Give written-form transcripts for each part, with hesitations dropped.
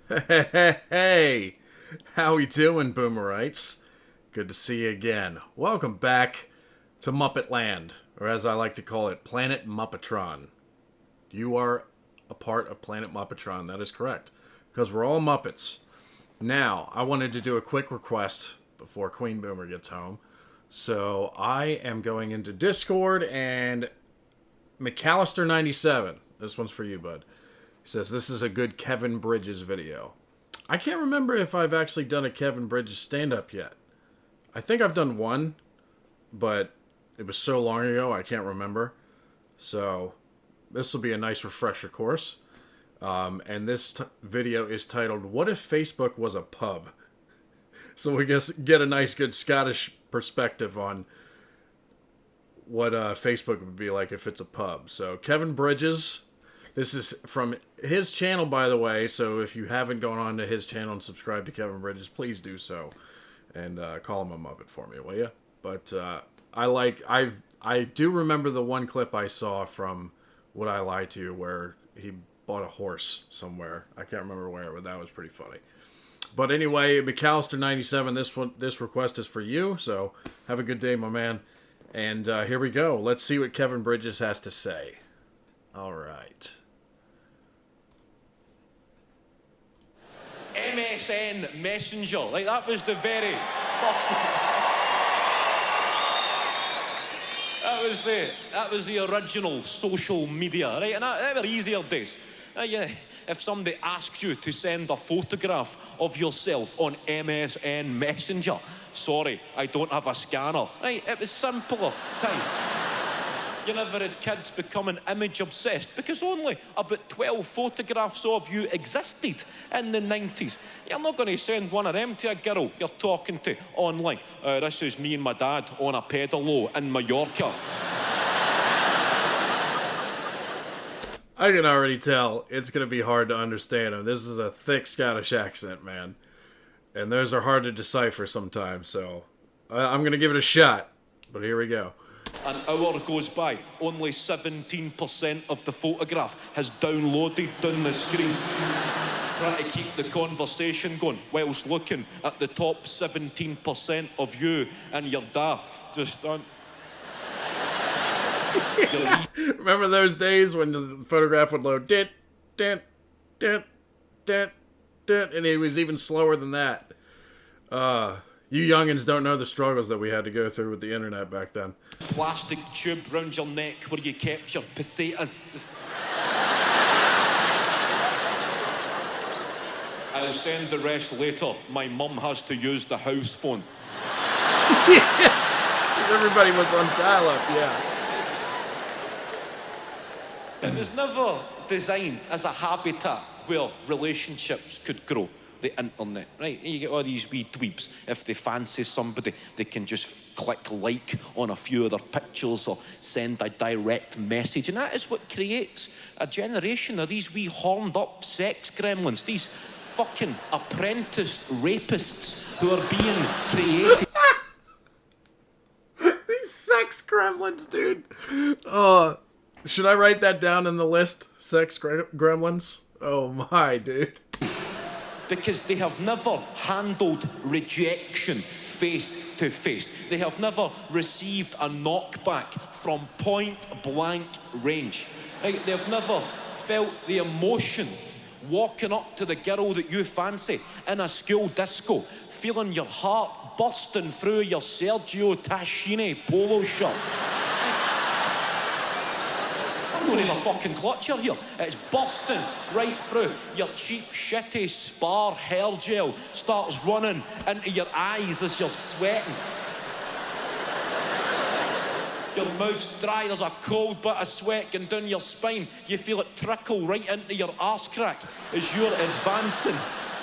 Hey, how we doing, Boomerites? Good to see you again. Welcome back to Muppet Land, or as I like to call it, Planet Muppetron. You are a part of Planet Muppetron, that is correct, because we're all Muppets. Now, I wanted to do a quick request before Queen Boomer gets home. So I am going into Discord and McAllister97. This one's for you, bud. He says, this is a good Kevin Bridges video. I can't remember if I've actually done a Kevin Bridges stand-up yet. I think I've done one, but it was so long ago I can't remember. So this will be a nice refresher course. And this video is titled, What If Facebook Was a Pub? So we get a nice good Scottish perspective on what Facebook would be like if it's a pub. So Kevin Bridges... This is from his channel, by the way, so if you haven't gone on to his channel and subscribed to Kevin Bridges, please do so. And call him a Muppet for me, will you? But I do remember the one clip I saw from Would I Lie to You where he bought a horse somewhere. I can't remember where, but that was pretty funny. But anyway, McAllister97, this request is for you, so have a good day, my man. And here we go. Let's see what Kevin Bridges has to say. All right. MSN Messenger, like that was the very first. That was the original social media, right? And that were easier days. Yeah, if somebody asked you to send a photograph of yourself on MSN Messenger, sorry, I don't have a scanner. Right? It was simpler time. You never had kids becoming image obsessed because only about 12 photographs of you existed in the 90s. You're not going to send one of them to a girl you're talking to online. This is me and my dad on a pedalo in Mallorca. I can already tell it's going to be hard to understand him. This is a thick Scottish accent, man. And those are hard to decipher sometimes, so I'm going to give it a shot. But here we go. An hour goes by, only 17% of the photograph has downloaded down the screen. Trying to keep the conversation going whilst looking at the top 17% of you and your dad. Just don't. Remember those days when the photograph would load, dit, dit, dit, dit, dit, and it was even slower than that. You youngins don't know the struggles that we had to go through with the internet back then. Plastic tube round your neck where you kept your potatoes. I'll send the rest later. My mum has to use the house phone. Yeah. Everybody was on dial-up, yeah. It was never designed as a habitat where relationships could grow. The internet, right? You get all these wee dweebs. If they fancy somebody, they can just click like on a few of their pictures or send a direct message. And that is what creates a generation of these wee horned up sex gremlins, these fucking apprenticed rapists who are being created. These sex gremlins, dude. Should I write that down in the list? Sex gremlins? Oh my, dude. Because they have never handled rejection face to face. They have never received a knockback from point blank range. Like, they have never felt the emotions walking up to the girl that you fancy in a school disco, feeling your heart bursting through your Sergio Tacchini polo shirt. I don't have a fucking clutcher here. It's bursting right through. Your cheap, shitty Spar hair gel starts running into your eyes as you're sweating. Your mouth's dry, there's a cold bit of sweat going down your spine. You feel it trickle right into your arse crack as you're advancing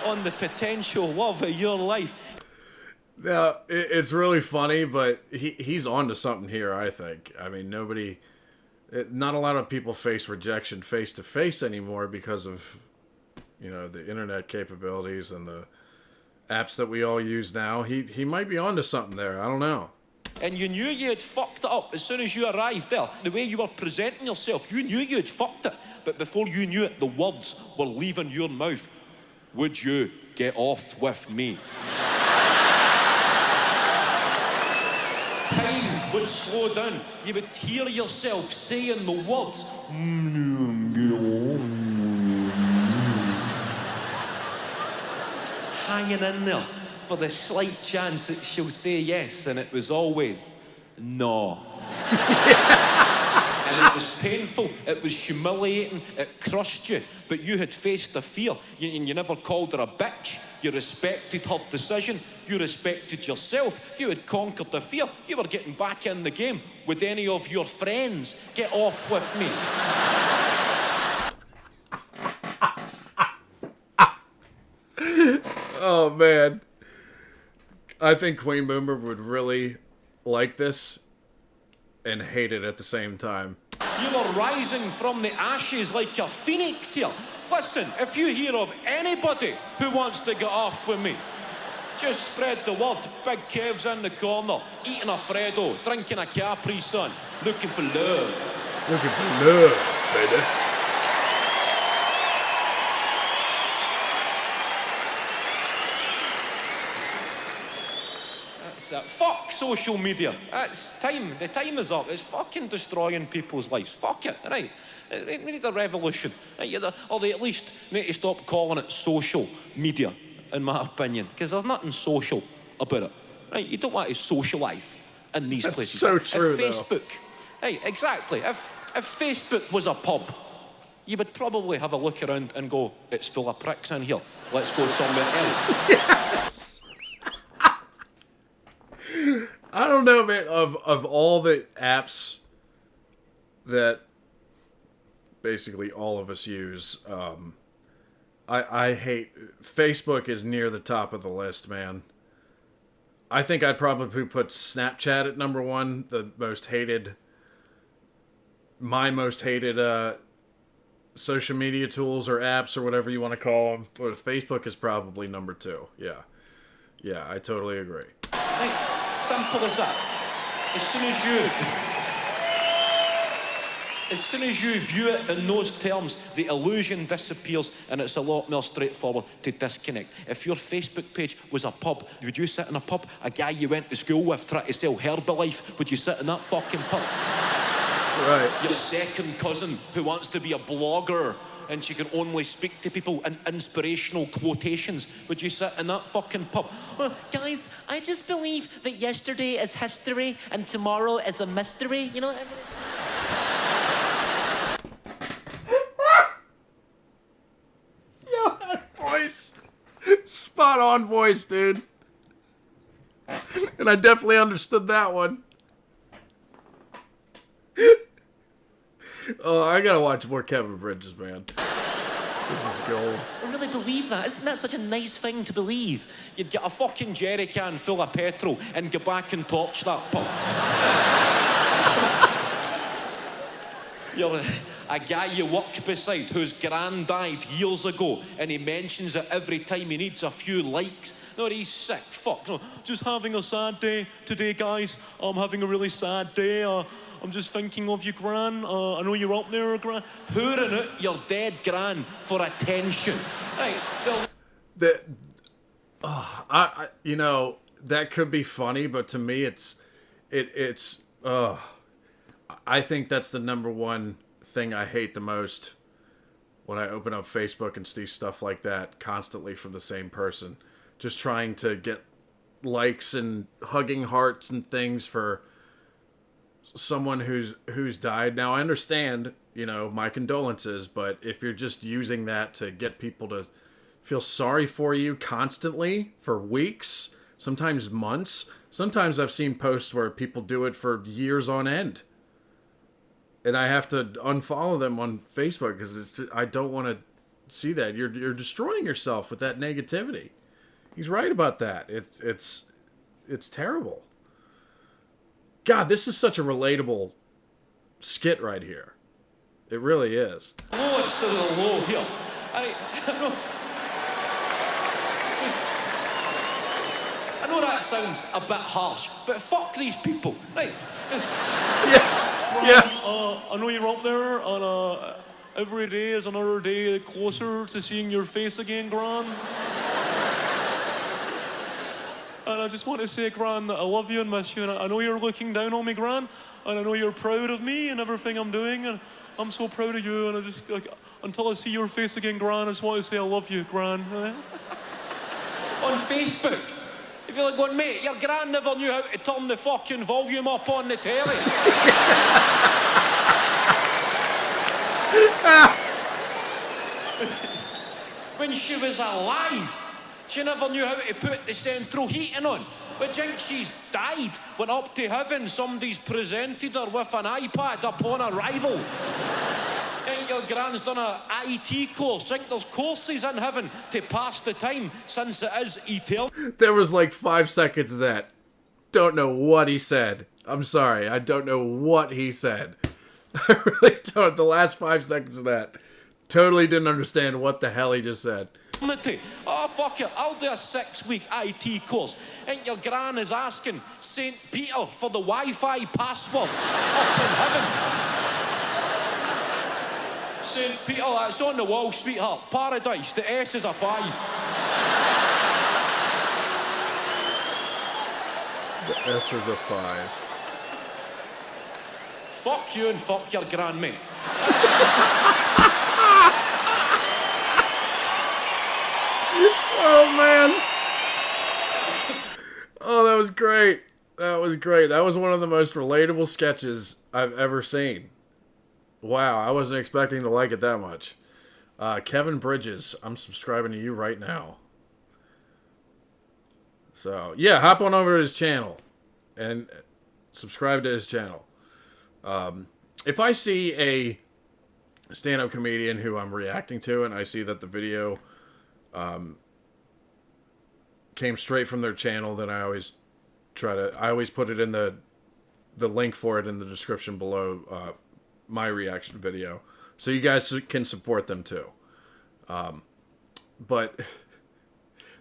on the potential love of your life. Now, it's really funny, but he's on to something here, I think. I mean, not a lot of people face rejection face-to-face anymore because of, the internet capabilities and the apps that we all use now. He might be onto something there. I don't know. And you knew you had fucked it up as soon as you arrived there. The way you were presenting yourself, you knew you had fucked it. But before you knew it, the words were leaving your mouth. would you get off with me? Time would slow down. You would hear yourself saying the words. Hanging in there for the slight chance that she'll say yes, and it was always no. And it was painful, it was humiliating, it crushed you, but you had faced the fear. You never called her a bitch. You respected her decision. You respected yourself. You had conquered the fear. You were getting back in the game. Would any of your friends get off with me? Oh, man. I think Queen Boomer would really like this and hate it at the same time. You are rising from the ashes like a phoenix here. Listen, if you hear of anybody who wants to get off with me, just spread the word. Big Kev's in the corner, eating a Freddo, drinking a Capri Sun, looking for love. Looking for love, baby. Fuck social media. It's time. The time is up. It's fucking destroying people's lives. Fuck it, right? We need a revolution. Or they at least need to stop calling it social media, in my opinion, because there's nothing social about it. Right? You don't want to socialise in these That's places. so true, if Facebook, hey, exactly. If Facebook was a pub, you would probably have a look around and go, it's full of pricks in here. Let's go somewhere else. Yes. I don't know, man. Of all the apps that basically all of us use, I hate Facebook is near the top of the list, man. I think I'd probably put Snapchat at number one, my most hated social media tools or apps or whatever you want to call them. But Facebook is probably number two. Yeah, I totally agree. Right. Simple as that. As soon as you view it in those terms, the illusion disappears and it's a lot more straightforward to disconnect. If your Facebook page was a pub, would you sit in a pub? A guy you went to school with trying to sell Herbalife, would you sit in that fucking pub? Right. Your second cousin who wants to be a blogger and she can only speak to people in inspirational quotations, would you sit in that fucking pub? Well, guys, I just believe that yesterday is history and tomorrow is a mystery. You know, Yo, that voice. Spot on voice, dude. And I definitely understood that one. Oh, I gotta watch more Kevin Bridges, man. This is gold. I really believe that. Isn't that such a nice thing to believe? You'd get a fucking jerry can full of petrol and go back and torch that pub. You're a guy you work beside whose gran died years ago and he mentions it every time he needs a few likes. No, he's sick. Fuck. No, just having a sad day today, guys. I'm having a really sad day. I'm just thinking of you, Gran. I know you're up there, Gran. Hooring out your dead Gran for attention. Right. You know, that could be funny, but to me, I think that's the number one thing I hate the most when I open up Facebook and see stuff like that constantly from the same person. Just trying to get likes and hugging hearts and things for someone who's died. Now I understand, you know, my condolences, but if you're just using that to get people to feel sorry for you constantly for weeks, sometimes months, sometimes I've seen posts where people do it for years on end, and I have to unfollow them on Facebook because I don't want to see that. You're destroying yourself with that negativity. He's right about that. It's terrible. God, this is such a relatable skit right here. It really is. Lowest to the low here. I know that sounds a bit harsh, but fuck these people. Right? Yeah. I know you're up there, and every day is another day closer to seeing your face again, Gran. And I just want to say, Gran, that I love you and miss you, and I know you're looking down on me, Gran, and I know you're proud of me and everything I'm doing, and I'm so proud of you, and I just, like, until I see your face again, Gran, I just want to say I love you, Gran. On Facebook, if you're like going, mate, your Gran never knew how to turn the fucking volume up on the telly. When she was alive, she never knew how to put the central heating on. But jinx, she's died. Went up to heaven, somebody's presented her with an iPad upon arrival. Think your Gran's done a IT course. Think there's courses in heaven to pass the time since it is eternal. There was like 5 seconds of that. Don't know what he said. I'm sorry, I don't know what he said. I really don't. The last 5 seconds of that. Totally didn't understand what the hell he just said. Oh, fuck it, I'll do a 6-week IT course. And your Gran is asking St. Peter for the Wi-Fi password up in heaven. St. Peter, that's on the wall, sweetheart. Paradise, the S is a 5. The S is a 5. Fuck you and fuck your Gran, mate. Oh, man. Oh, that was great. That was great. That was one of the most relatable sketches I've ever seen. Wow, I wasn't expecting to like it that much. Kevin Bridges, I'm subscribing to you right now. So, yeah, hop on over to his channel and subscribe to his channel. If I see a stand-up comedian who I'm reacting to and I see that the video came straight from their channel, then I always put it in the link for it in the description below my reaction video, so you guys can support them too. But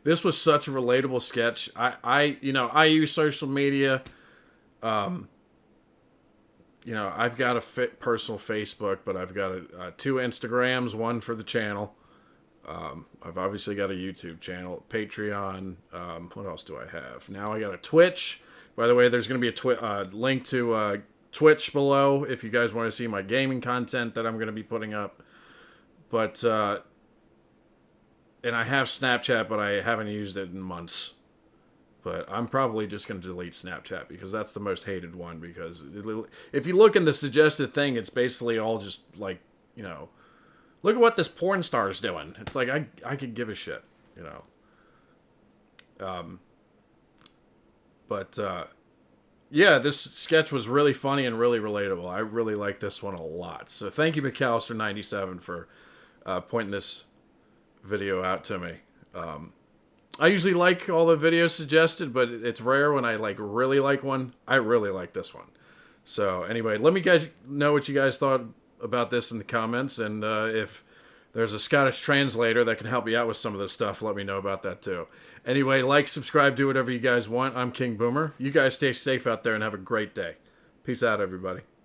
this was such a relatable sketch. I use social media. I've got a personal Facebook, but I've got 2 Instagrams, one for the channel. I've obviously got a YouTube channel, Patreon. What else do I have? Now I got a Twitch. By the way, there's going to be a link to Twitch below if you guys want to see my gaming content that I'm going to be putting up. But, and I have Snapchat, but I haven't used it in months. But I'm probably just going to delete Snapchat because that's the most hated one. Because if you look in the suggested thing, it's basically all just like, look at what this porn star is doing. It's like, I could give a shit, yeah, this sketch was really funny and really relatable. I really like this one a lot. So thank you, McAllister97, for pointing this video out to me. I usually like all the videos suggested, but it's rare when I really like one. I really like this one. So anyway, let me guys know what you guys thought about this in the comments, and if there's a Scottish translator that can help me out with some of this stuff, let me know about that too. Anyway, like, subscribe, do whatever you guys want. I'm King Boomer. You guys stay safe out there and have a great day. Peace out, everybody.